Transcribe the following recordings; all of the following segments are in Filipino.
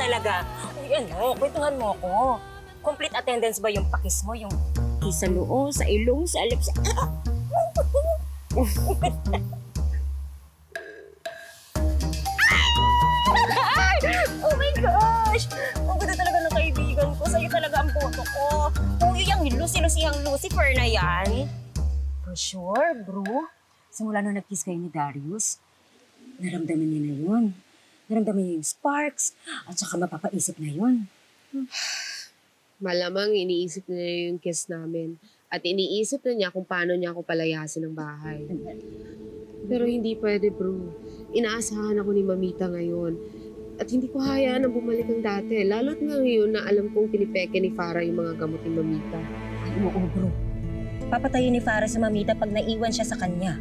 talaga. Uy, ano, kwentuhan mo ko. Complete attendance ba yung pakis mo? Yung sa noo, sa ilong, sa lips? Oh my gosh! Ang ganda talaga ng kaibigan ko. Sa'yo talaga ang boto ko. Uy, yung Lucy-Lucy-ang Lucifer na yan. For sure, bro. Simula nung nag-kiss kayo ni Darius, naramdaman niya na yun. Naramdaman niya yung sparks at saka mapapaisip na yun. Malamang iniisip na niya yung kiss namin. At iniisip na niya kung paano niya ako palayasin ng bahay. Pero hindi pwede, bro. Inaasahan ako ni Mamita ngayon. At hindi ko hayaan na bumalik ang dati. Lalo't nga ngayon na alam kong pinipeke ni Farah yung mga gamot ni Mamita. Ay, oo, bro. Papatayin ni Farah si Mamita pag naiwan siya sa kanya.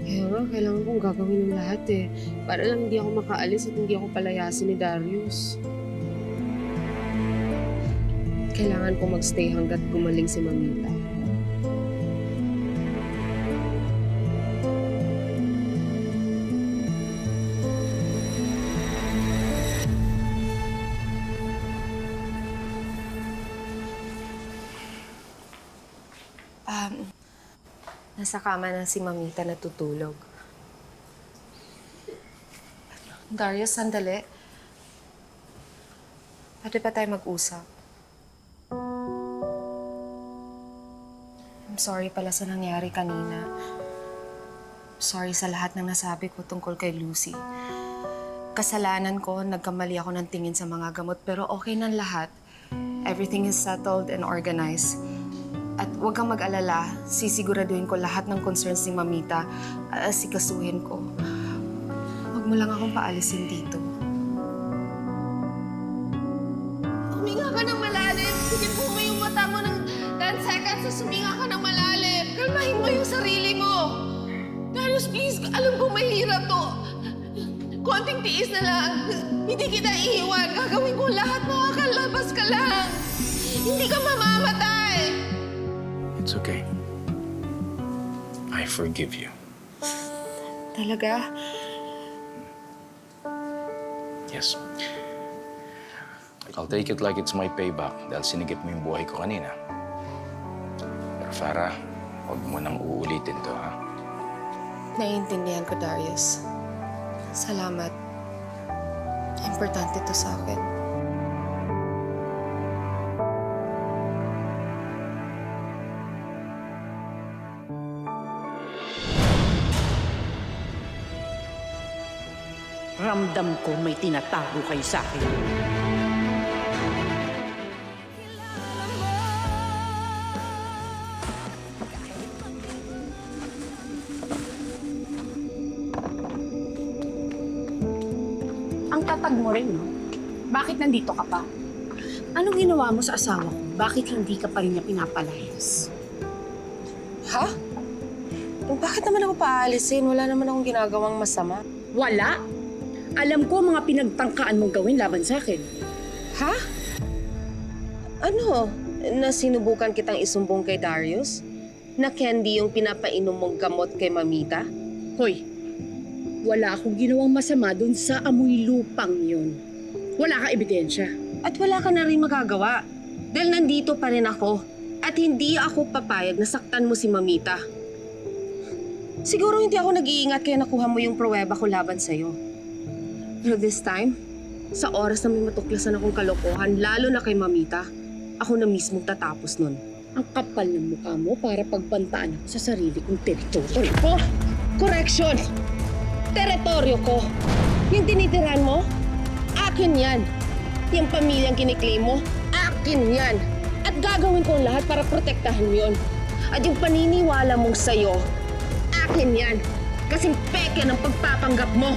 Kaya nga, kailangan kong gagawin ng lahat eh. Para lang hindi ako makaalis at hindi ako palayasin ni Darius. Kailangan ko magstay hanggat gumaling si Mamita. Nasa kama na si Mamita natutulog. Darius, sandali. Pwede pa tayo mag-usap? I'm sorry pala sa nangyari kanina. Sorry sa lahat ng nasabi ko tungkol kay Lucy. Kasalanan ko, nagkamali ako ng tingin sa mga gamot, pero okay na lahat. Everything is settled and organized. At huwag kang mag-alala, sisiguraduhin ko lahat ng concerns ni Mamita at asikasuhin ko. Huwag mo lang akong paalisin dito. Huminga ka ng malalim. Sige po mo yung mata mo ng 10 seconds at huminga ka ng malalim. Kalmahin mo yung sarili mo. Darius, please, alam ko mahirap to. Konting tiis na lang. Hindi kita iiwan. Gagawin ko lahat. Makakalabas ka lang. Hindi ka mamamatay. It's okay. I forgive you. Talaga? Yes. I'll take it like it's my payback dahil sinigip mo yung buhay ko kanina. Pero Farah, huwag mo nang uulitin to, ha? Naiintindihan ko, Darius. Salamat. Importante to sa akin. Ramdam ko may tinatago kayo sa akin. Ang tatag mo rin, no? Bakit nandito ka pa? Anong ginawa mo sa asawa ko? Bakit hindi ka pa rin niya pinapalayas? Ha? Bakit naman ako paalisin? Wala naman akong ginagawang masama. Wala! Alam ko mga pinagtangkaan mong gawin laban sa akin. Ha? Ano? Na sinubukan kitang isumbong kay Darius? Na candy yung pinapainom mong gamot kay Mamita? Hoy, wala akong ginawang masama dun sa amoy lupang yun. Wala ka ebidensya. At wala ka na rin magagawa. Dahil nandito pa rin ako. At hindi ako papayag na saktan mo si Mamita. Siguro hindi ako nag-iingat kaya nakuha mo yung pruweba ko laban sa'yo. Pero this time, sa oras na may matuklasan akong kalokohan, lalo na kay Mamita, ako na mismo tatapos nun. Ang kapal ng mukha mo para pagbantaan ako sa sarili kong teritoryo. Oh! Correction! Teritoryo ko! Yung tinitiran mo, akin yan. Yung pamilyang kiniklaim mo, akin yan. At gagawin ko ang lahat para protektahan mo yun. At yung paniniwala mong sa'yo, akin yan. Kasing peke ng pagpapanggap mo.